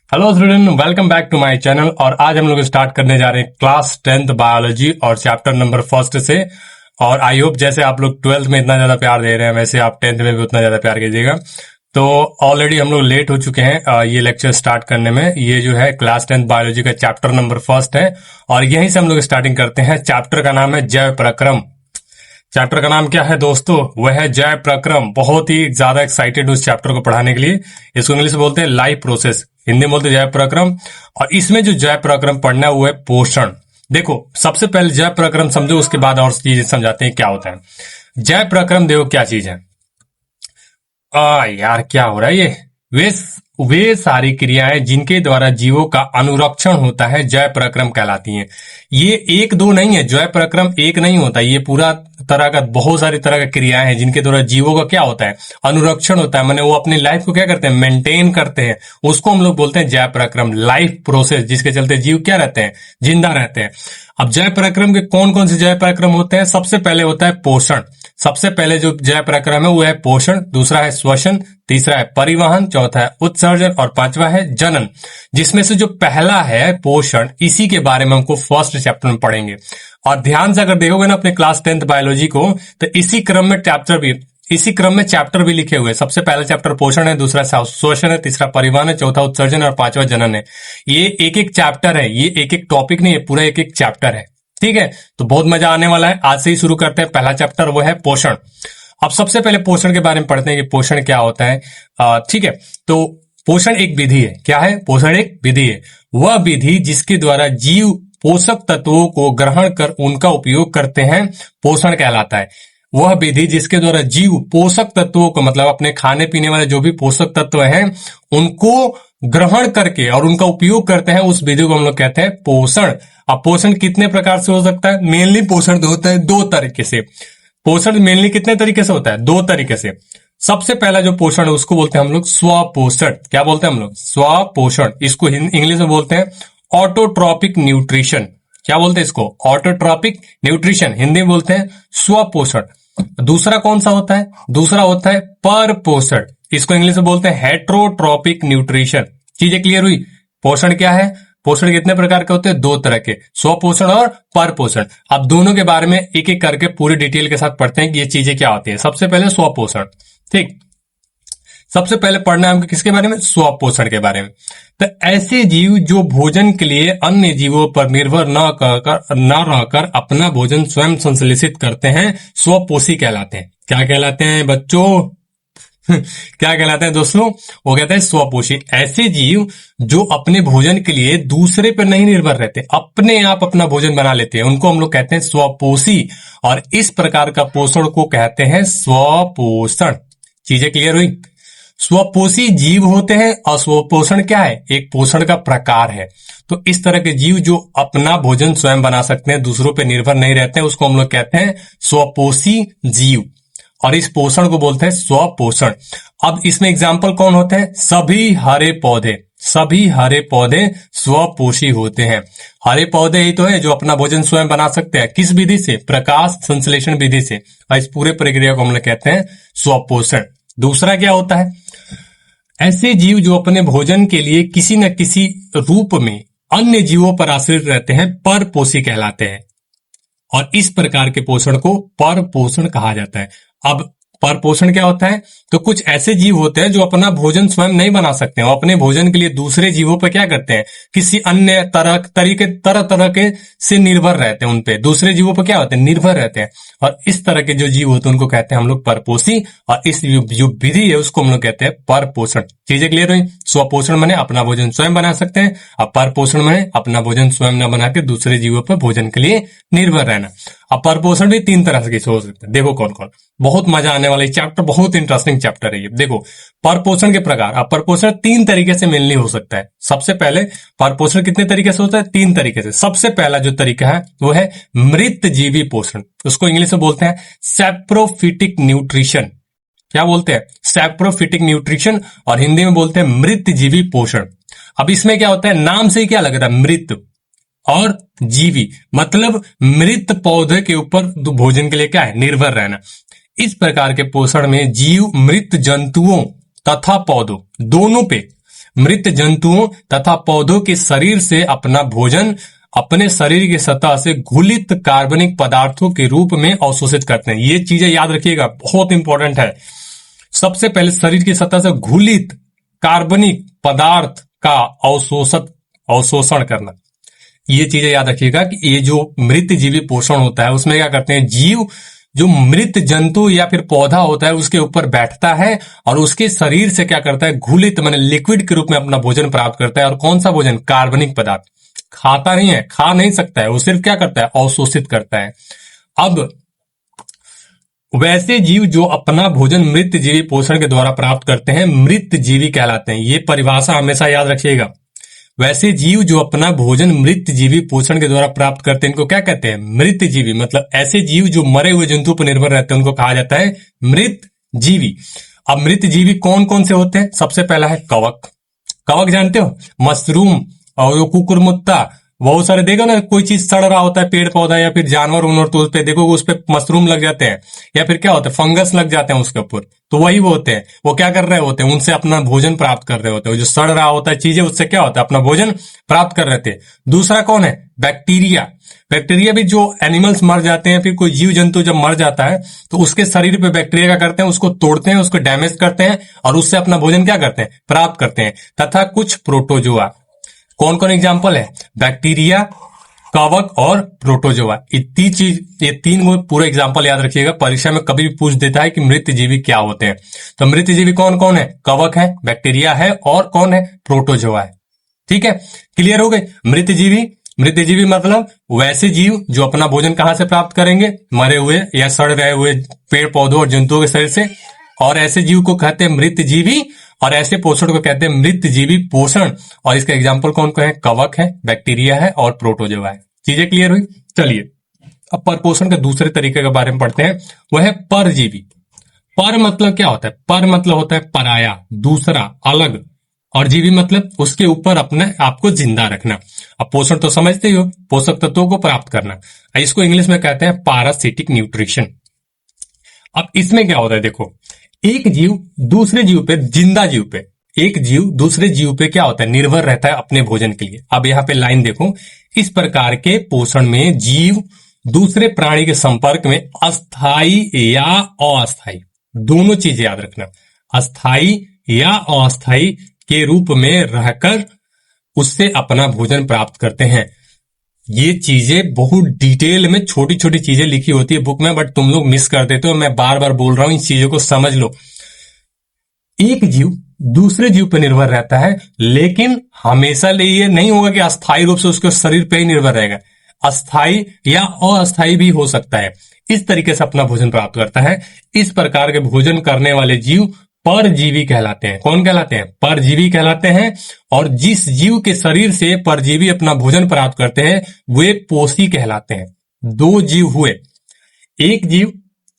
Hello student, welcome back to my channel. और आज हम लोग स्टार्ट करने जा रहे हैं क्लास 10th बायोलॉजी और चैप्टर नंबर फर्स्ट से। और आई होप जैसे आप लोग 12th में इतना ज्यादा प्यार दे रहे हैं वैसे आप 10th में भी उतना ज्यादा प्यार कीजिएगा। तो ऑलरेडी हम लोग लेट हो चुके हैं ये लेक्चर स्टार्ट करने में। ये जो है क्लास 10th बायोलॉजी का चैप्टर नंबर फर्स्ट है और यहीं से हम लोग स्टार्टिंग करते हैं। चैप्टर का नाम है जैव प्रक्रम। चैप्टर का नाम क्या है दोस्तों? वह है जैव प्रक्रम। बहुत ही ज्यादा एक्साइटेड उस चैप्टर को पढ़ाने के लिए। इसको इंग्लिश में बोलते हैं लाइफ प्रोसेस, हिंदी में बोलते हैं जैव प्रक्रम। और इसमें जो जैव प्रक्रम पढ़ना है वो है पोषण। देखो, सबसे पहले जैव प्रक्रम समझो, उसके बाद और चीजें समझाते हैं क्या होता है। जैव प्रक्रम देखो क्या चीज है। यार क्या हो रहा है ये? वे वे सारी क्रियाएं जिनके द्वारा जीवों का अनुरक्षण होता है जैव प्रक्रम कहलाती हैं। ये एक दो नहीं है, जैव प्रक्रम एक नहीं होता, ये पूरा तरह का बहुत सारी तरह का क्रियाएं हैं जिनके द्वारा जीवों का क्या होता है, अनुरक्षण होता है। माने वो अपनी लाइफ को क्या करते हैं, मेंटेन करते हैं। उसको हम लोग बोलते हैं जैव प्रक्रम, लाइफ प्रोसेस, जिसके चलते जीव क्या रहते हैं, जिंदा रहते हैं। अब जैव प्रक्रम के कौन कौन से जैव प्रक्रम होते हैं? सबसे पहले होता है पोषण। सबसे पहले जो जैव प्रक्रम है वो है पोषण, दूसरा है श्वसन, तीसरा है परिवहन, चौथा है उत्सर्जन और पांचवा है जनन। जिसमें से जो पहला है पोषण, इसी के बारे में हमको फर्स्ट चैप्टर में पढ़ेंगे। और ध्यान से अगर देखोगे ना अपने क्लास 10th बायोलॉजी को, तो इसी क्रम में चैप्टर भी लिखे हुए हैं। सबसे पहला चैप्टर पोषण है, दूसरा श्वसन है, तीसरा परिवहन है, चौथा उत्सर्जन और पांचवा जनन है। ये एक एक चैप्टर है, ये एक एक टॉपिक नहीं है, पूरा एक एक चैप्टर है। ठीक है, तो बहुत मजा आने वाला है। आज से ही शुरू करते हैं। पहला चैप्टर वो है पोषण। अब सबसे पहले पोषण के बारे में पढ़ते हैं कि पोषण क्या होता है। ठीक है, तो पोषण एक विधि है। क्या है? पोषण एक विधि है। वह विधि जिसके द्वारा जीव पोषक तत्वों को ग्रहण कर उनका उपयोग करते हैं, पोषण कहलाता है। वह विधि जिसके द्वारा जीव पोषक तत्वों को, मतलब अपने खाने पीने वाले जो भी पोषक तत्व हैं, उनको ग्रहण करके और उनका उपयोग करते हैं, उस विधि को हम लोग कहते हैं पोषण। अब पोषण कितने प्रकार से हो सकता है? मेनली पोषण होता है दो तरीके से। पोषण मेनली कितने तरीके से होता है? दो तरीके से। सबसे पहला जो पोषण है उसको बोलते हैं हम लोग स्वपोषण। क्या बोलते हैं हम लोग? स्वपोषण। इसको इंग्लिश में बोलते हैं ऑटोट्रॉपिक न्यूट्रिशन। क्या बोलते हैं इसको? Autotrophic nutrition. हिंदी में बोलते हैं स्वपोषण। दूसरा कौन सा होता है? दूसरा होता है परपोषण। इसको इंग्लिश में बोलते हैं हेट्रोट्रॉपिक न्यूट्रिशन। चीजें क्लियर हुई? पोषण क्या है? पोषण कितने प्रकार के होते हैं? दो तरह के, स्वपोषण और परपोषण। अब दोनों के बारे में एक एक करके पूरी डिटेल के साथ पढ़ते हैं कि ये चीजें क्या होती है। सबसे पहले स्वपोषण। ठीक, सबसे पहले पढ़ना है हमको किसके बारे में? स्वपोषण के बारे में। तो ऐसे जीव जो भोजन के लिए अन्य जीवों पर निर्भर न रहकर अपना भोजन स्वयं संश्लेषित करते हैं, स्वपोषी कहलाते हैं। क्या कहलाते हैं बच्चों? क्या कहलाते हैं दोस्तों? वो कहते हैं स्वपोषी। ऐसे जीव जो अपने भोजन के लिए दूसरे पर नहीं निर्भर रहते, अपने आप अपना भोजन बना लेते हैं, उनको हम लोग कहते हैं स्वपोषी। और इस प्रकार का पोषण को कहते हैं स्वपोषण। चीजें क्लियर हुई? स्वपोषी जीव होते हैं और स्वपोषण क्या है? एक पोषण का प्रकार है। तो इस तरह के जीव जो अपना भोजन स्वयं बना सकते हैं, दूसरों पर निर्भर नहीं रहते हैं, उसको हम लोग कहते हैं स्वपोषी जीव। और इस पोषण को बोलते हैं स्वपोषण। अब इसमें एग्जाम्पल कौन होते हैं? सभी हरे पौधे। सभी हरे पौधे स्वपोषी होते हैं। हरे पौधे ही तो है जो अपना भोजन स्वयं बना सकते हैं। किस विधि से? प्रकाश संश्लेषण विधि से। और इस पूरे प्रक्रिया को हम लोग कहते हैं स्वपोषण। दूसरा क्या होता है? ऐसे जीव जो अपने भोजन के लिए किसी न किसी रूप में अन्य जीवों पर आश्रित रहते हैं, परपोषी कहलाते हैं। और इस प्रकार के पोषण को परपोषण कहा जाता है। अब परपोषण क्या होता है? तो कुछ ऐसे जीव होते हैं जो अपना भोजन स्वयं नहीं बना सकते हैं, वो अपने भोजन के लिए दूसरे जीवों पर क्या करते हैं, किसी अन्य तरह के से निर्भर रहते हैं। उनपे दूसरे जीवों पर क्या होते हैं? निर्भर रहते हैं। और इस तरह के जो जीव होते हैं उनको कहते हैं हम लोग परपोषी। और इस जो विधि है उसको हम लोग कहते हैं परपोषण। चीजें क्लियर हुई? स्वपोषण माने अपना भोजन स्वयं बना सकते हैं, और परपोषण माने अपना भोजन स्वयं न बना के दूसरे जीवों पर भोजन के लिए निर्भर रहना। अब परपोषण भी तीन तरह से हो सकते हैं। देखो कौन कौन। बहुत मजा आने वाला चैप्टर, बहुत इंटरेस्टिंग चैप्टर है ये। देखो परपोषण के प्रकार। अब परपोषण तीन तरीके से मेनली हो सकता है। सबसे पहले परपोषण कितने तरीके से होता है? तीन तरीके से। सबसे पहला जो तरीका है वो है मृतजीवी पोषण। उसको इंग्लिश में बोलते हैं सैप्रोफिटिक न्यूट्रिशन। क्या बोलते हैं? Saprophytic nutrition. और हिंदी में बोलते हैं मृतजीवी पोषण। अब इसमें क्या होता है? नाम से ही क्या लग रहा है? मृत और जीवी, मतलब मृत पौधे के ऊपर भोजन के लिए क्या है? निर्भर रहना। इस प्रकार के पोषण में जीव मृत जंतुओं तथा पौधों दोनों पे मृत जंतुओं तथा पौधों के शरीर से अपना भोजन अपने शरीर की सतह से घुलित कार्बनिक पदार्थों के रूप में अवशोषित करते हैं। ये चीजें याद रखिएगा, बहुत इंपॉर्टेंट है। सबसे पहले शरीर की सतह से घुलित कार्बनिक पदार्थ का अवशोषण करना। ये चीजें याद रखिएगा कि ये जो मृत जीवी पोषण होता है उसमें क्या करते हैं, जीव जो मृत जंतु या फिर पौधा होता है उसके ऊपर बैठता है और उसके शरीर से क्या करता है, घुलित माने लिक्विड के रूप में अपना भोजन प्राप्त करता है। और कौन सा भोजन, कार्बनिक पदार्थ। खाता नहीं है, खा नहीं सकता है, वो सिर्फ क्या करता है, अवशोषित करता है। अब वैसे जीव जो अपना भोजन मृत जीवी पोषण के द्वारा प्राप्त करते हैं मृत जीवी कहलाते हैं। ये परिभाषा हमेशा याद रखिएगा। वैसे जीव जो अपना भोजन मृत जीवी पोषण के द्वारा प्राप्त करते हैं इनको क्या कहते हैं, मृत जीवी। मतलब ऐसे जीव जो मरे हुए जंतु पर निर्भर रहते हैं उनको कहा जाता है मृत जीवी। अब मृत जीवी कौन कौन से होते हैं, सबसे पहला है कवक। कवक जानते हो, मशरूम और जो कुकुरमुत्ता, बहुत सारे देखो ना, कोई चीज सड़ रहा होता है, पेड़ पौधा या फिर जानवर उनवर, तो उस पे देखो उस पे मशरूम लग जाते हैं या फिर क्या होता है, फंगस लग जाते हैं उसके ऊपर। तो वही वो होते हैं, वो क्या कर रहे होते हैं, उनसे अपना भोजन प्राप्त कर रहे होते हैं। जो सड़ रहा होता है चीजें उससे क्या होता है, अपना भोजन प्राप्त कर रहे थे। दूसरा कौन है, बैक्टीरिया। बैक्टीरिया भी जो एनिमल्स मर जाते हैं, फिर कोई जीव जंतु जब मर जाता है तो उसके शरीर पे बैक्टीरिया क्या करते हैं, उसको तोड़ते हैं, उसको डैमेज करते हैं और उससे अपना भोजन क्या करते हैं, प्राप्त करते हैं। तथा कुछ प्रोटोजोआ। कौन कौन एग्जाम्पल है, बैक्टीरिया, कवक और प्रोटोजोआ। ये तीन को पूरा एग्जाम्पल याद रखिएगा। परीक्षा में कभी भी पूछ देता है कि मृत जीवी क्या होते हैं। तो मृत जीवी कौन कौन है, कवक है, बैक्टीरिया है और कौन है, प्रोटोजोआ है। ठीक है, क्लियर हो गए। मृत जीवी मतलब वैसे जीव जो अपना भोजन कहां से प्राप्त करेंगे, मरे हुए या सड़ रहे हुए पेड़ पौधों और जंतुओं के शरीर से। और ऐसे जीव को कहते हैं मृत जीवी और ऐसे पोषण को कहते हैं मृत जीवी पोषण। और इसका एग्जाम्पल कौन कौन है, कवक है, बैक्टीरिया है और प्रोटोजोआ है। चीजें क्लियर हुई। चलिए अब परपोषण के दूसरे तरीके के बारे में पढ़ते हैं, वह है परजीवी। पर मतलब क्या होता है, पर मतलब होता है पराया, दूसरा, अलग। और जीवी मतलब उसके ऊपर अपने आपको जिंदा रखना। अब पोषण तो समझते ही हो, पोषक तत्वों को प्राप्त करना। इसको इंग्लिश में कहते हैं पैरासिटिक न्यूट्रिशन। अब इसमें क्या होता है, देखो, एक जीव दूसरे जीव पे, जिंदा जीव पे, एक जीव दूसरे जीव पे क्या होता है, निर्भर रहता है अपने भोजन के लिए। अब यहाँ पे लाइन देखो, इस प्रकार के पोषण में जीव दूसरे प्राणी के संपर्क में अस्थाई या अस्थाई, दोनों चीजें याद रखना, अस्थाई या अस्थाई के रूप में रहकर उससे अपना भोजन प्राप्त करते हैं। ये चीजें बहुत डिटेल में छोटी छोटी चीजें लिखी होती है बुक में, बट तुम लोग मिस कर देते हो। मैं बार बार बोल रहा हूं, इन चीजों को समझ लो। एक जीव दूसरे जीव पर निर्भर रहता है, लेकिन हमेशा ये नहीं होगा कि अस्थायी रूप से उसके शरीर पे ही निर्भर रहेगा। अस्थायी या अस्थायी भी हो सकता है। इस तरीके से अपना भोजन प्राप्त करता है। इस प्रकार के भोजन करने वाले जीव परजीवी कहलाते हैं। कौन कहलाते हैं, परजीवी कहलाते हैं। और जिस जीव के शरीर से परजीवी अपना भोजन प्राप्त करते हैं वे पोषी कहलाते हैं। दो जीव हुए, एक जीव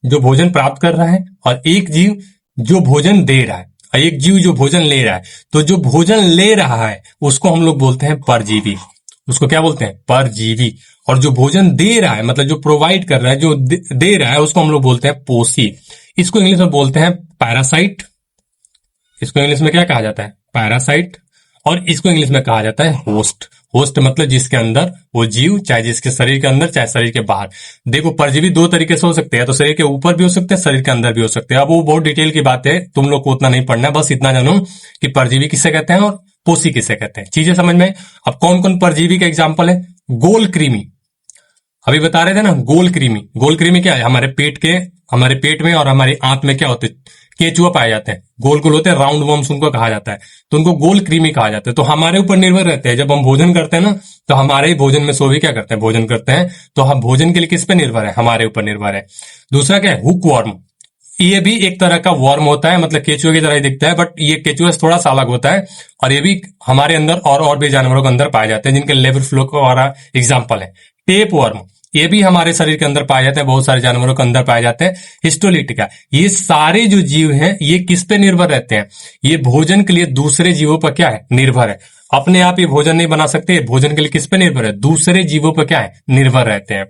जो भोजन प्राप्त कर रहा है और एक जीव जो भोजन दे रहा है, और एक जीव जो भोजन ले रहा है। तो जो भोजन ले रहा है उसको हम लोग बोलते हैं परजीवी, उसको क्या बोलते हैं, परजीवी। और जो भोजन दे रहा है, मतलब जो प्रोवाइड कर रहा है, जो दे रहा है, उसको हम लोग बोलते हैं पोषी। इसको इंग्लिश में बोलते हैं पैरासाइट। इसको इंग्लिश में क्या कहा जाता है, पैरासाइट। और इसको इंग्लिश में कहा जाता है होस्ट। होस्ट मतलब जिसके अंदर वो जीव, चाहे जिसके शरीर के अंदर चाहे शरीर के बाहर। देखो, परजीवी दो तरीके से हो सकते हैं, तो शरीर के ऊपर भी हो सकते हैं, शरीर के अंदर भी हो सकते हैं। अब वो बहुत डिटेल की बात है, तुम लोग को उतना नहीं पढ़ना है, बस इतना जानो कि परजीवी किसे कहते हैं और पोषी किसे कहते हैं। चीजें समझ में। अब कौन कौन परजीवी का एग्जाम्पल है, गोल कृमि। अभी बता रहे थे ना, गोल कृमि। गोल कृमि क्या है, हमारे पेट में और हमारी आंत में क्या होते हैं, केचुआ पाए जाते हैं, गोल गोल होते हैं, राउंड वर्म्स उनको कहा जाता है। तो उनको गोल कृमि कहा जाता है। तो हमारे ऊपर निर्भर रहते हैं। जब हम भोजन करते हैं ना, तो हमारे ही भोजन में सो भी क्या करते हैं, भोजन करते हैं। तो हम भोजन के लिए किस पे निर्भर है, हमारे ऊपर निर्भर है। दूसरा क्या है, हुक वर्म। ये भी एक तरह का वर्म होता है, मतलब केचुए की तरह ही दिखता है, बट ये केचुए से थोड़ा सा अलग होता है। और ये भी हमारे अंदर और भी जानवरों के अंदर पाए जाते हैं, जिनके लेबर फ्लो का एग्जाम्पल है। टेप वर्म, ये भी हमारे शरीर के अंदर पाए जाते हैं, बहुत सारे जानवरों के अंदर पाए जाते हैं। हिस्टोलिटिका, ये सारे जो जीव हैं ये किस पे निर्भर रहते हैं, ये भोजन के लिए दूसरे जीवों पर क्या है, निर्भर है। अपने आप ये भोजन नहीं बना सकते, भोजन के लिए किस पे निर्भर है, दूसरे जीवों पर क्या है, निर्भर रहते हैं।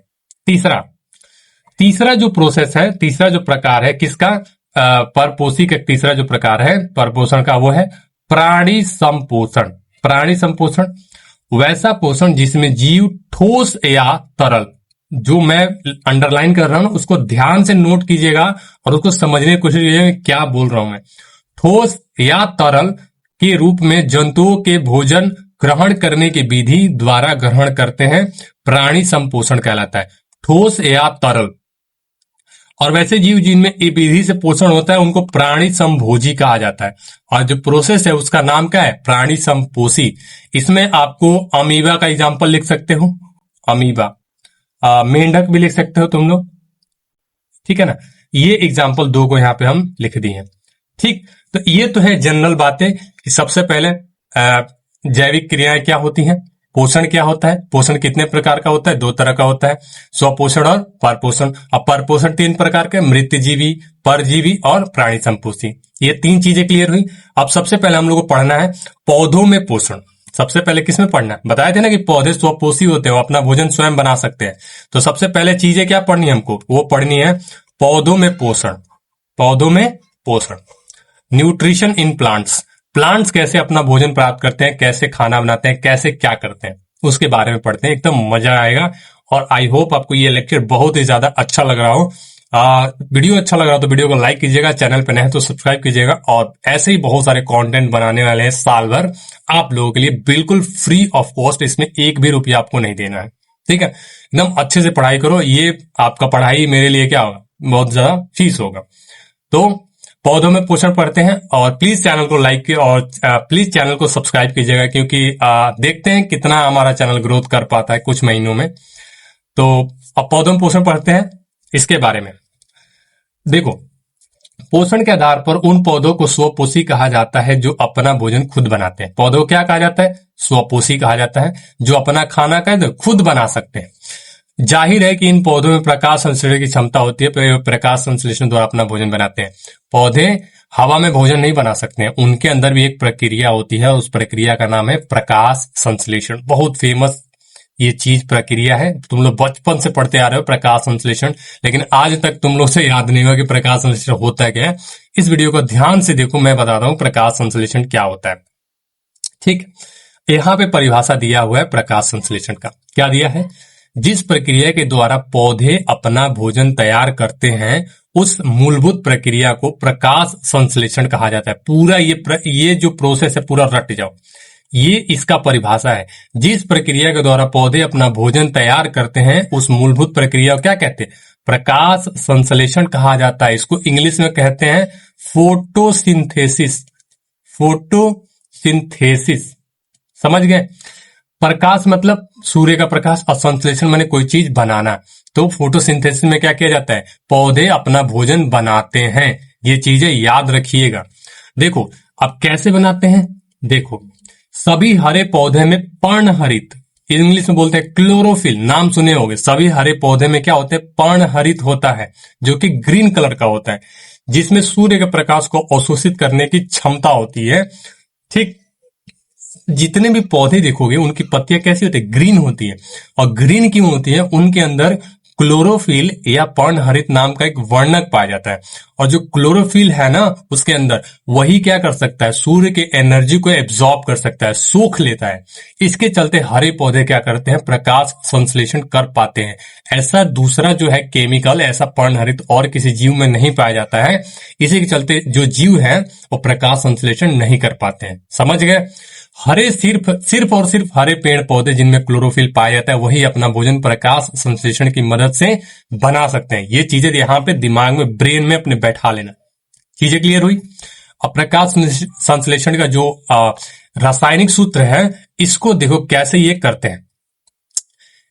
तीसरा जो प्रोसेस है, तीसरा जो प्रकार है किसका, परपोषी का तीसरा जो प्रकार है परपोषण का, वो है प्राणी संपोषण। प्राणी संपोषण वैसा पोषण जिसमें जीव ठोस या तरल, जो मैं अंडरलाइन कर रहा हूं ना उसको ध्यान से नोट कीजिएगा और उसको समझने की कोशिश कीजिएगा क्या बोल रहा हूं मैं। ठोस या तरल के रूप में जंतुओं के भोजन ग्रहण करने की विधि द्वारा ग्रहण करते हैं, प्राणी संपोषण कहलाता है। ठोस या तरल। और वैसे जीव जिनमें इस विधि से पोषण होता है उनको प्राणी संभोजी कहा जाता है। और जो प्रोसेस है उसका नाम क्या है? प्राणी संपोषी। इसमें आपको अमीबा का एग्जाम्पल लिख सकते हो, अमीबा। मेंढक भी लिख सकते हो तुम लोग, ठीक है ना। ये एग्जाम्पल दो को यहाँ पे हम लिख दिए हैं, ठीक। तो ये तो है जनरल बातें कि सबसे पहले जैविक क्रियाएं क्या होती हैं, पोषण क्या होता है, पोषण कितने प्रकार का होता है, दो तरह का होता है, स्वपोषण और परपोषण। अब परपोषण तीन प्रकार के, मृतजीवी, परजीवी और प्राणी संपोषी। ये तीन चीजें क्लियर हुई। अब सबसे पहले हम लोग को पढ़ना है पौधों में पोषण। सबसे पहले किसमें पढ़ना है? बताए थे ना कि पौधे स्वपोषी होते हैं, वो अपना भोजन स्वयं बना सकते हैं। तो सबसे पहले चीजें क्या पढ़नी है हमको? वो पढ़नी है पौधों में पोषण। पौधों में पोषण, न्यूट्रिशन इन प्लांट्स। प्लांट्स कैसे अपना भोजन प्राप्त करते हैं, कैसे खाना बनाते हैं, कैसे क्या करते हैं, उसके बारे में पढ़ते हैं। एकदम मजा आएगा और आई होप आपको ये लेक्चर बहुत ही ज्यादा अच्छा लग रहा हो। वीडियो अच्छा लग रहा हो तो वीडियो को लाइक कीजिएगा, चैनल पे नए हैं तो सब्सक्राइब कीजिएगा। और ऐसे ही बहुत सारे कंटेंट बनाने वाले हैं साल भर आप लोगों के लिए, बिल्कुल फ्री ऑफ कॉस्ट। इसमें एक भी रुपया आपको नहीं देना है, ठीक है। एकदम अच्छे से पढ़ाई करो। ये आपका पढ़ाई मेरे लिए क्या होगा, बहुत ज्यादा फीस होगा। तो पौधों में पोषण पढ़ते हैं और प्लीज चैनल को लाइक और प्लीज चैनल को सब्सक्राइब कीजिएगा, क्योंकि देखते हैं कितना हमारा चैनल ग्रोथ कर पाता है कुछ महीनों में। तो अब पौधों में पोषण पढ़ते हैं, इसके बारे में देखो। पोषण के आधार पर उन पौधों को स्वपोषी कहा जाता है जो अपना भोजन खुद बनाते हैं। पौधों को क्या कहा जाता है? स्वपोषी कहा जाता है, जो अपना खाना का खुद बना सकते हैं। जाहिर है कि इन पौधों में प्रकाश संश्लेषण की क्षमता होती है, प्रकाश संश्लेषण द्वारा अपना भोजन बनाते हैं। पौधे हवा में भोजन नहीं बना सकते हैं, उनके अंदर भी एक प्रक्रिया होती है, उस प्रक्रिया का नाम है प्रकाश संश्लेषण। बहुत फेमस ये चीज प्रक्रिया है, तुम लोग बचपन से पढ़ते आ रहे हो प्रकाश संश्लेषण, लेकिन आज तक तुम लोग से याद नहीं हुआ कि प्रकाश संश्लेषण होता है क्या है। इस वीडियो को ध्यान से देखो, मैं बता रहा हूं प्रकाश संश्लेषण क्या होता है, ठीक। यहाँ पे परिभाषा दिया हुआ है प्रकाश संश्लेषण का। क्या दिया है? जिस प्रक्रिया के द्वारा पौधे अपना भोजन तैयार करते हैं उस मूलभूत प्रक्रिया को प्रकाश संश्लेषण कहा जाता है। पूरा ये जो प्रोसेस है पूरा रट जाओ, ये इसका परिभाषा है। जिस प्रक्रिया के द्वारा पौधे अपना भोजन तैयार करते हैं उस मूलभूत प्रक्रिया को क्या कहते हैं? प्रकाश संश्लेषण कहा जाता है। इसको इंग्लिश में कहते हैं फोटोसिंथेसिस। फोटोसिंथेसिस, समझ गए? प्रकाश मतलब सूर्य का प्रकाश और संश्लेषण माने कोई चीज बनाना। तो फोटोसिंथेसिस में क्या किया जाता है? पौधे अपना भोजन बनाते हैं। ये चीजें याद रखिएगा। देखो अब कैसे बनाते हैं, देखो सभी हरे पौधे में पर्णहरित, इंग्लिश में बोलते हैं क्लोरोफिल, नाम सुने होंगे। सभी हरे पौधे में क्या होते हैं? पर्णहरित होता है, जो कि ग्रीन कलर का होता है, जिसमें सूर्य के प्रकाश को अवशोषित करने की क्षमता होती है, ठीक। जितने भी पौधे देखोगे उनकी पत्तियां कैसी होती है? ग्रीन होती है। और ग्रीन क्यों होती है? उनके अंदर क्लोरोफिल या पर्णहरित नाम का एक वर्णक पाया जाता है। और जो क्लोरोफिल है ना उसके अंदर, वही क्या कर सकता है? सूर्य के एनर्जी को एब्जॉर्ब कर सकता है, सोख लेता है। इसके चलते हरे पौधे क्या करते हैं? प्रकाश संश्लेषण कर पाते हैं। ऐसा दूसरा जो है केमिकल, ऐसा पर्णहरित और किसी जीव में नहीं पाया जाता है। इसी के चलते जो जीव है वो प्रकाश संश्लेषण नहीं कर पाते हैं। समझ गए? हरे सिर्फ और सिर्फ हरे पेड़ पौधे जिनमें क्लोरोफिल पाया जाता है वही अपना भोजन प्रकाश संश्लेषण की मदद से बना सकते हैं। ये चीजें यहाँ पे दिमाग में, ब्रेन में अपने बैठा लेना। चीजें क्लियर हुई? अब प्रकाश संश्लेषण का जो रासायनिक सूत्र है, इसको देखो कैसे ये करते हैं,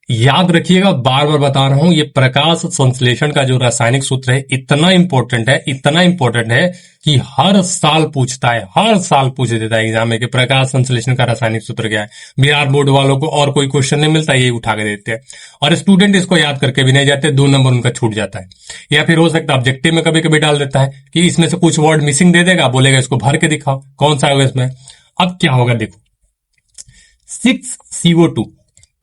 याद रखिएगा। बार बार बता रहा हूं, ये प्रकाश संश्लेषण का जो रासायनिक सूत्र है इतना इंपॉर्टेंट है कि हर साल पूछता है, हर साल पूछ देता है एग्जाम में कि प्रकाश संश्लेषण का रासायनिक सूत्र क्या है। बिहार बोर्ड वालों को और कोई क्वेश्चन नहीं मिलता, ये उठा के देते हैं और स्टूडेंट इसको याद करके भी नहीं जाते, 2 नंबर उनका छूट जाता है। या फिर हो सकता है ऑब्जेक्टिव में कभी कभी डाल देता है कि इसमें से कुछ वर्ड मिसिंग दे देगा, बोलेगा इसको भर के दिखाओ, कौन सा होगा इसमें। अब क्या होगा देखो, 6CO2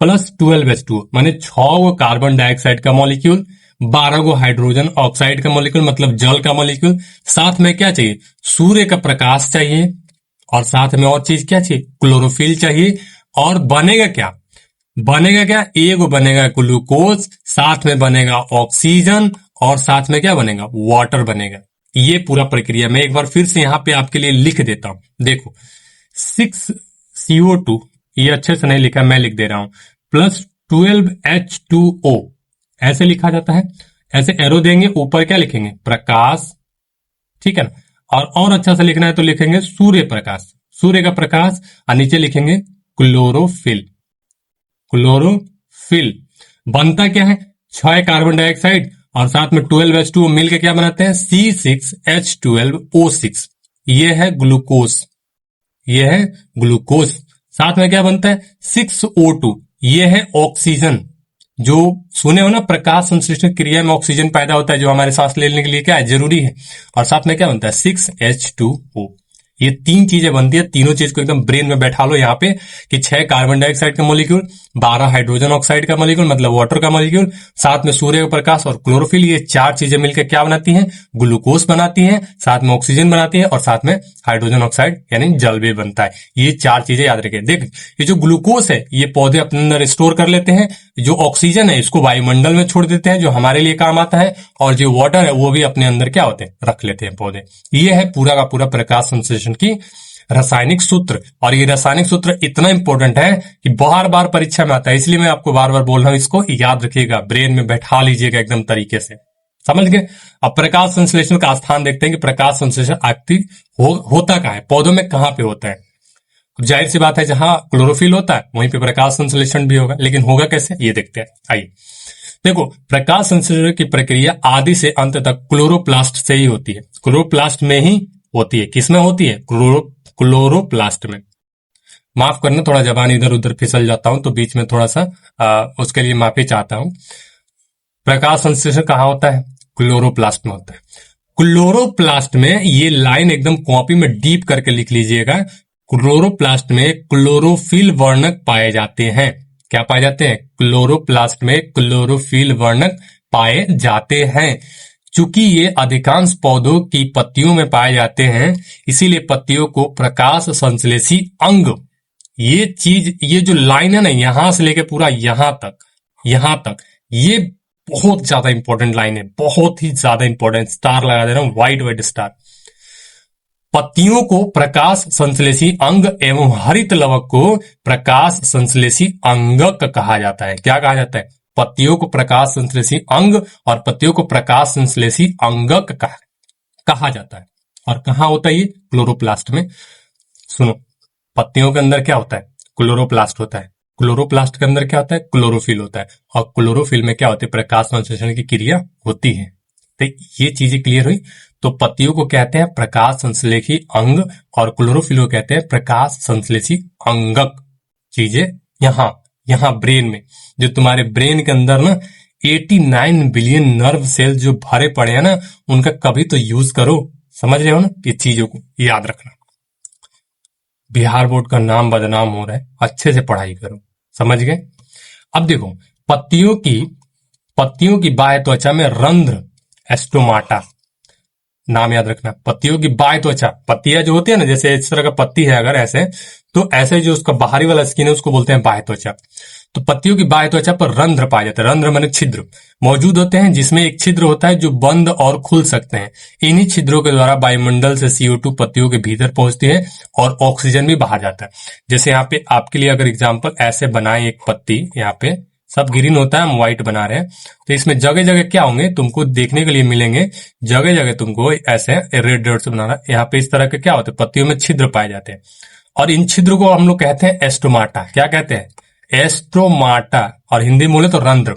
प्लस 12H2 माने 6 कार्बन डाइऑक्साइड का मॉलिक्यूल, 12 हाइड्रोजन ऑक्साइड का मॉलिक्यूल मतलब जल का मॉलिक्यूल, साथ में क्या चाहिए? सूर्य का प्रकाश चाहिए और साथ में और चीज क्या चाहिए, क्लोरोफिल चाहिए। और बनेगा क्या, बनेगा क्या, एक बनेगा ग्लूकोज, साथ में बनेगा ऑक्सीजन, और साथ में क्या बनेगा, वाटर बनेगा। ये पूरा प्रक्रिया मैं एक बार फिर से यहां पे आपके लिए लिख देता हूं। देखो 6CO2, ये अच्छे से नहीं लिखा, मैं लिख दे रहा हूं, प्लस 12H2O, ऐसे लिखा जाता है। ऐसे एरो देंगे, ऊपर क्या लिखेंगे, प्रकाश, ठीक है ना। और अच्छा से लिखना है तो लिखेंगे सूर्य प्रकाश, सूर्य का प्रकाश, और नीचे लिखेंगे क्लोरोफिल। क्लोरोफिल बनता क्या है, 6 कार्बन डाइऑक्साइड और साथ में 12H2O मिलकर क्या बनाते हैं, C6H12O6। ये है ग्लूकोज, ये है ग्लूकोज। साथ में क्या बनता है, 6O2, ये है ऑक्सीजन। जो सुने हो ना, प्रकाश संश्लेषण क्रिया में ऑक्सीजन पैदा होता है, जो हमारे सांस लेने के लिए क्या है, जरूरी है। और साथ में क्या बनता है, 6H2O। ये 3 चीजें बनती है, तीनों चीज को एकदम ब्रेन में बैठा लो यहाँ पे, कि 6 कार्बन डाइऑक्साइड का मॉलिक्यूल, 12 हाइड्रोजन ऑक्साइड का मॉलिक्यूल मतलब वाटर का मॉलिक्यूल, साथ में सूर्य का प्रकाश और क्लोरोफिल, ये 4 चीजें मिलकर क्या बनाती हैं, ग्लूकोज बनाती हैं, साथ में ऑक्सीजन बनाती है, और साथ में हाइड्रोजन ऑक्साइड यानी जल भी बनता है। ये 4 चीजें याद रखें। देख, ये जो ग्लूकोज है ये पौधे अपने अंदर स्टोर कर लेते हैं, जो ऑक्सीजन है इसको वायुमंडल में छोड़ देते हैं, जो हमारे लिए काम आता है, और जो वाटर है वो भी अपने अंदर क्या होते हैं, रख लेते हैं पौधे। ये है पूरा का पूरा प्रकाश संश्लेषण की रासायनिक सूत्र। और ये रासायनिक सूत्र इतना इंपॉर्टेंट है कि बार बार परीक्षा में आता है, इसलिए मैं आपको बार बार बोल रहा हूं, इसको याद रखिएगा, ब्रेन में बैठा लीजिएगा एकदम तरीके से, समझ गए। अब प्रकाश संश्लेषण का स्थान देखते हैं कि प्रकाश संश्लेषण होता कहाँ है, पौधों में कहां पे होता है। जाहिर सी बात है, जहां क्लोरोफिल होता है वहीं पे प्रकाश संश्लेषण भी होगा, लेकिन होगा कैसे, ये देखते हैं। आइए देखो, प्रकाश संश्लेषण की प्रक्रिया आदि से अंत तक क्लोरोप्लास्ट से ही होती है। क्लोरोप्लास्ट में ही होती है। किसमें होती है, क्लोरोप्लास्ट में। माफ करना, थोड़ा जबान इधर उधर फिसल जाता हूं तो बीच में थोड़ा सा उसके लिए माफी चाहता हूं। प्रकाश संश्लेषण कहाँ होता है, क्लोरोप्लास्ट में होता है। क्लोरोप्लास्ट में ये लाइन एकदम कॉपी में डीप करके लिख लीजिएगा। क्लोरोप्लास्ट में क्लोरोफिल वर्णक पाए जाते हैं। क्या पाए जाते हैं, क्लोरोप्लास्ट में क्लोरोफिल वर्णक पाए जाते हैं। चूंकि ये अधिकांश पौधों की पत्तियों में पाए जाते हैं, इसीलिए पत्तियों को प्रकाश संश्लेषी अंग, ये चीज, ये जो लाइन है ना, यहां से लेके पूरा यहां तक, ये बहुत ज्यादा इंपॉर्टेंट लाइन है, बहुत ही ज्यादा इंपॉर्टेंट। स्टार लगा दे रहा हूं, व्हाइट स्टार। पत्तियों को प्रकाश संश्लेषी अंग एवं हरित लवक को प्रकाश संश्लेषी अंगक कहा जाता है। क्या कहा जाता है, पत्तियों को प्रकाश संश्लेषी अंग और पत्तियों को प्रकाश संश्लेषी अंगक कहा जाता है। और कहाँ होता है ये, क्लोरोप्लास्ट में। सुनो, पत्तियों के अंदर क्या होता है, क्लोरोप्लास्ट होता है। क्लोरोप्लास्ट के अंदर क्या होता है, क्लोरोफिल होता है। और क्लोरोफिल में क्या होती है, प्रकाश संश्लेषण की क्रिया होती है। तो ये चीजें क्लियर हुई। तो पत्तियों को कहते हैं प्रकाश संश्लेषी अंग और क्लोरोफिल को कहते हैं प्रकाश संश्लेषी अंगक। चीजें यहाँ ब्रेन में, जो तुम्हारे ब्रेन के अंदर ना 89 बिलियन नर्व सेल जो भरे पड़े हैं ना, उनका कभी तो यूज करो। समझ रहे हो ना, ये चीजों को याद रखना। बिहार बोर्ड का नाम बदनाम हो रहा है, अच्छे से पढ़ाई करो, समझ गए। अब देखो, पत्तियों की बाह्य त्वचा में रंध्र, एस्टोमाटा, नाम याद रखना। पत्तियों की बाह्य त्वचा, पत्तियां जो होती है ना, जैसे इस तरह का पत्ती है अगर ऐसे, तो ऐसे जो उसका बाहरी वाला स्किन है उसको बोलते हैं बाह्य त्वचा। तो पत्तियों की बाह्य त्वचा पर रंध्र पाए जाते हैं। रंध्र माने छिद्र मौजूद होते हैं, जिसमें एक छिद्र होता है जो बंद और खुल सकते हैं। इन्हीं छिद्रों के द्वारा वायुमंडल से CO2 पत्तियों के भीतर पहुंचती है और ऑक्सीजन भी बाहर जाता है। जैसे यहाँ पे आपके लिए अगर एग्जाम्पल ऐसे बनाए, एक पत्ती, यहाँ पे सब ग्रीन होता है, हम व्हाइट बना रहे हैं, तो इसमें जगह जगह क्या होंगे तुमको देखने के लिए मिलेंगे, जगह जगह तुमको ऐसे रेड डॉट से बनाना। यहाँ पे इस तरह के क्या होते हैं, पत्तियों में छिद्र पाए जाते हैं, और इन छिद्र को हम लोग कहते हैं एस्टोमाटा। क्या कहते हैं, एस्टोमाटा, और हिंदी में बोले तो रंध्र।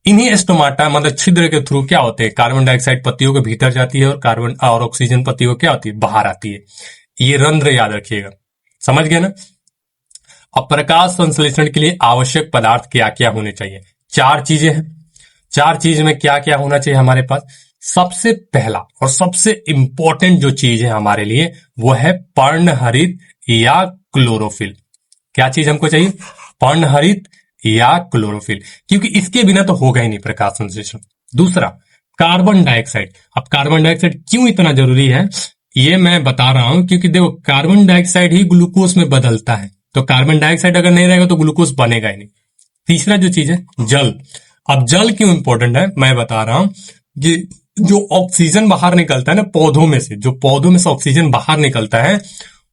इन्हीं एस्टोमाटा मतलब छिद्र के थ्रू क्या होते हैं, कार्बन डाइऑक्साइड पत्तियों के भीतर जाती है और कार्बन और ऑक्सीजन पत्तियों क्या होती है, बाहर आती है। ये रंध्र याद रखिएगा, समझ गए ना। अब प्रकाश संश्लेषण के लिए आवश्यक पदार्थ क्या क्या होने चाहिए, 4 चीजें हैं। 4 चीज में क्या क्या होना चाहिए हमारे पास। सबसे पहला और सबसे इंपॉर्टेंट जो चीज है हमारे लिए, वो है पर्णहरित या क्लोरोफिल। क्या चीज हमको चाहिए, पर्णहरित या क्लोरोफिल, क्योंकि इसके बिना तो होगा ही नहीं प्रकाश संश्लेषण। दूसरा, कार्बन डाइऑक्साइड। अब कार्बन डाइऑक्साइड क्यों इतना जरूरी है, ये मैं बता रहा हूं क्योंकि देखो कार्बन डाइऑक्साइड ही ग्लूकोज में बदलता है, तो कार्बन डाइऑक्साइड अगर नहीं रहेगा तो ग्लूकोज बनेगा ही नहीं। तीसरा जो चीज है जल। अब जल क्यों इंपॉर्टेंट है मैं बता रहा हूं कि जो ऑक्सीजन बाहर निकलता है ना पौधों में से, जो पौधों में से ऑक्सीजन बाहर निकलता है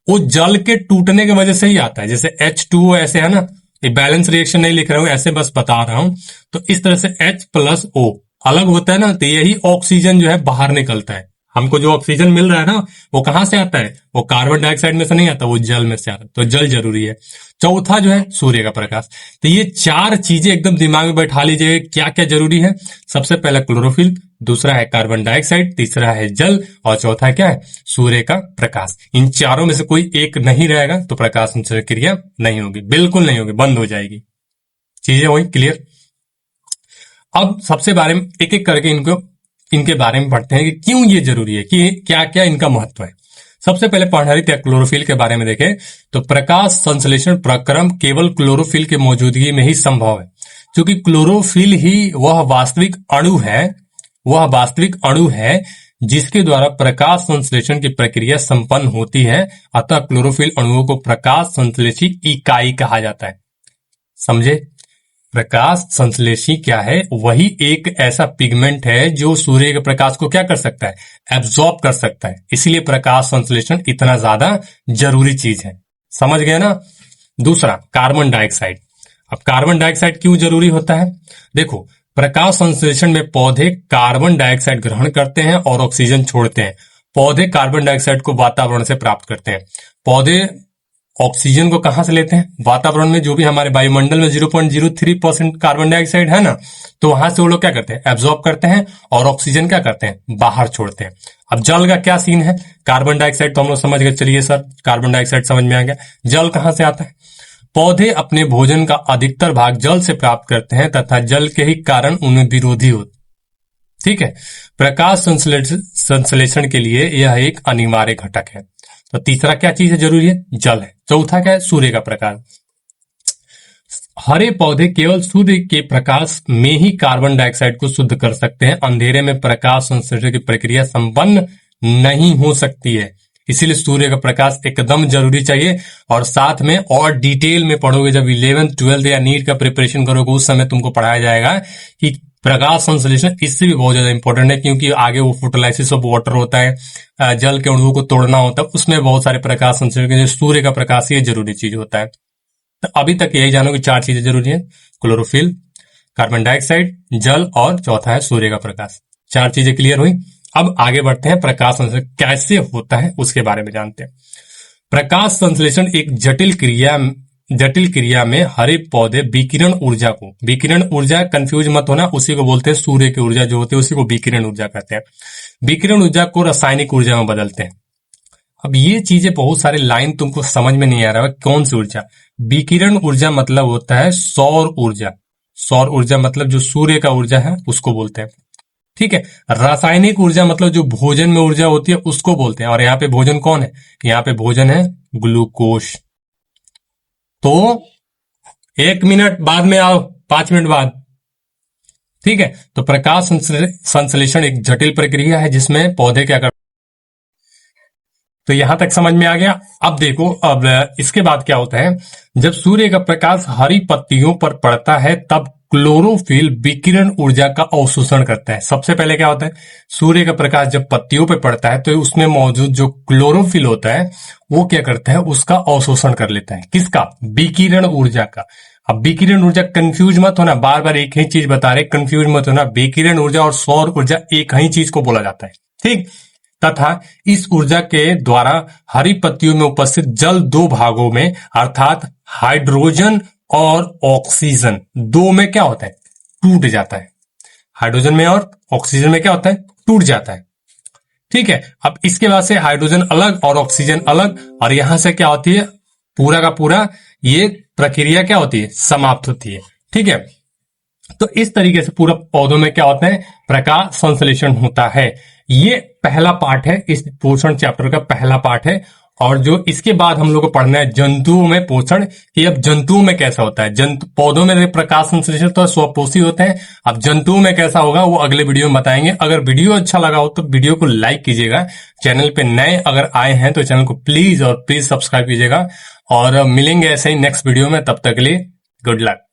वो जल के टूटने की वजह से ही आता है। जैसे H2O ऐसे है ना, ये बैलेंस रिएक्शन नहीं लिख रहा हूं, ऐसे बस बता रहा हूं। तो इस तरह से H+O अलग होता है ना, तो यही ऑक्सीजन जो है बाहर निकलता है। हमको जो ऑक्सीजन मिल रहा है ना वो कहां से आता है, वो कार्बन डाइऑक्साइड में से नहीं आता, वो जल में से आता है। तो जल जरूरी है। चौथा जो है सूर्य का प्रकाश। तो ये चार चीजें एकदम दिमाग में बैठा लीजिए क्या क्या जरूरी है। सबसे पहला क्लोरोफिल, दूसरा है कार्बन डाइऑक्साइड, तीसरा है जल और चौथा क्या है सूर्य का प्रकाश। इन चारों में से कोई एक नहीं रहेगा तो प्रकाश संश्लेषण क्रिया नहीं होगी, बिल्कुल नहीं होगी, बंद हो जाएगी। चीजें वही क्लियर। अब सबसे बारे में एक एक करके इनके बारे में पढ़ते हैं कि क्यों ये जरूरी है, कि क्या क्या इनका महत्व है। सबसे पहले पढ़हरित या क्लोरोफिल के बारे में देखें तो प्रकाश संश्लेषण प्रक्रम केवल क्लोरोफिल की मौजूदगी में ही संभव है, क्योंकि क्लोरोफिल ही वह वास्तविक अणु है जिसके द्वारा प्रकाश संश्लेषण की प्रक्रिया संपन्न होती है। अतः क्लोरोफिल अणुओं को प्रकाश संश्लेषी इकाई कहा जाता है। समझे? प्रकाश संश्लेषी क्या है? वही एक ऐसा पिगमेंट है जो सूर्य के प्रकाश को क्या कर सकता है, एब्जॉर्ब कर सकता है। इसीलिए प्रकाश संश्लेषण इतना ज्यादा जरूरी चीज है। समझ गए ना? दूसरा कार्बन डाइऑक्साइड। अब कार्बन डाइऑक्साइड क्यों जरूरी होता है? देखो प्रकाश संश्लेषण में पौधे कार्बन डाइऑक्साइड ग्रहण करते हैं और ऑक्सीजन छोड़ते हैं। पौधे कार्बन डाइऑक्साइड को वातावरण से प्राप्त करते हैं। पौधे ऑक्सीजन को कहां से लेते हैं? वातावरण में जो भी हमारे वायुमंडल में 0.03% कार्बन डाइऑक्साइड है ना, तो वहां से वो लोग क्या करते हैं, एब्जॉर्ब करते हैं और ऑक्सीजन क्या करते हैं, बाहर छोड़ते हैं। अब जल का क्या सीन है? कार्बन डाइऑक्साइड तो हम लोग समझ गए, चलिए सर कार्बन डाइऑक्साइड समझ में आ गया। जल कहां से आता है? पौधे अपने भोजन का अधिकतर भाग जल से प्राप्त करते हैं तथा जल के ही कारण उनमें विरोधी होते। ठीक है, प्रकाश संश्लेषण के लिए यह एक अनिवार्य घटक है। तो तीसरा क्या चीज है जरूरी है? जल है। चौथा क्या है? सूर्य का प्रकाश। हरे पौधे केवल सूर्य के प्रकाश में ही कार्बन डाइऑक्साइड को शुद्ध कर सकते हैं। अंधेरे में प्रकाश संश्लेषण की प्रक्रिया संपन्न नहीं हो सकती है, इसीलिए सूर्य का प्रकाश एकदम जरूरी चाहिए। और साथ में और डिटेल में पढ़ोगे, जब 11th 12th या नीट का प्रिपरेशन करोगे उस समय तुमको पढ़ाया जाएगा कि प्रकाश संश्लेषण इससे भी बहुत ज्यादा इंपॉर्टेंट है, क्योंकि आगे वो फोटोलाइसिस ऑफ वाटर होता है, जल के अणुओं को तोड़ना होता है, उसमें बहुत सारे प्रकाश संश्लेषण, सूर्य का प्रकाश ये जरूरी चीज होता है। तो अभी तक यही जानो कि चार चीजें जरूरी है, क्लोरोफिल, कार्बन डाइऑक्साइड, जल और चौथा है सूर्य का प्रकाश। चार चीजें क्लियर हुई। अब आगे बढ़ते हैं, प्रकाश संश्लेषण कैसे होता है उसके बारे में जानते हैं। प्रकाश संश्लेषण एक जटिल क्रिया में हरे पौधे विकिरण ऊर्जा कंफ्यूज मत होना, उसी को बोलते हैं सूर्य की ऊर्जा जो होती है, उसी को विकिरण ऊर्जा कहते हैं। विकिरण ऊर्जा को रासायनिक ऊर्जा में बदलते हैं। अब ये चीजें बहुत सारे लाइन तुमको समझ में नहीं आ रहा है, कौन सी ऊर्जा? विकिरण ऊर्जा मतलब होता है सौर ऊर्जा। सौर ऊर्जा मतलब जो सूर्य का ऊर्जा है उसको बोलते हैं। ठीक है, रासायनिक ऊर्जा मतलब जो भोजन में ऊर्जा होती है उसको बोलते हैं। और यहाँ पे भोजन कौन है? यहाँ पे भोजन है ग्लूकोज। तो 1 मिनट बाद में आओ, 5 मिनट बाद। ठीक है, तो प्रकाश संश्लेषण एक जटिल प्रक्रिया है जिसमें पौधे क्या करते। तो यहां तक समझ में आ गया। अब देखो, अब इसके बाद क्या होता है, जब सूर्य का प्रकाश हरी पत्तियों पर पड़ता है तब क्लोरोफिल विकिरण ऊर्जा का अवशोषण करता है। सबसे पहले क्या होता है, सूर्य का प्रकाश जब पत्तियों पर पड़ता है तो उसमें मौजूद जो क्लोरोफिल होता है वो क्या करता है, उसका अवशोषण कर लेता है। किसका? विकिरण ऊर्जा का। अब विकिरण ऊर्जा, कंफ्यूज मत होना, बार बार एक ही चीज बता रहे, कंफ्यूज मत होना। विकिरण ऊर्जा और सौर ऊर्जा एक ही चीज को बोला जाता है। ठीक, तथा इस ऊर्जा के द्वारा हरी पत्तियों में उपस्थित जल दो भागों में अर्थात हाइड्रोजन और ऑक्सीजन, दो में क्या होता है, टूट जाता है। हाइड्रोजन में और ऑक्सीजन में क्या होता है, टूट जाता है। ठीक है, अब इसके बाद से हाइड्रोजन अलग और ऑक्सीजन अलग, और यहां से क्या होती है, पूरा का पूरा ये प्रक्रिया क्या होती है, समाप्त होती है। ठीक है, तो इस तरीके से पूरा पौधों में क्या होता है, प्रकाश संश्लेषण होता है। ये पहला पार्ट है, इस पोषण चैप्टर का पहला पार्ट है। और जो इसके बाद हम लोग को पढ़ना है जंतुओं में पोषण, कि अब जंतुओं में कैसा होता है। जंतु पौधों में प्रकाश संश्लेषण तो स्वपोषी होते हैं, अब जंतुओं में कैसा होगा वो अगले वीडियो में बताएंगे। अगर वीडियो अच्छा लगा हो तो वीडियो को लाइक कीजिएगा, चैनल पे नए अगर आए हैं तो चैनल को प्लीज सब्सक्राइब कीजिएगा, और मिलेंगे ऐसे ही नेक्स्ट वीडियो में। तब तक के लिए गुड लक।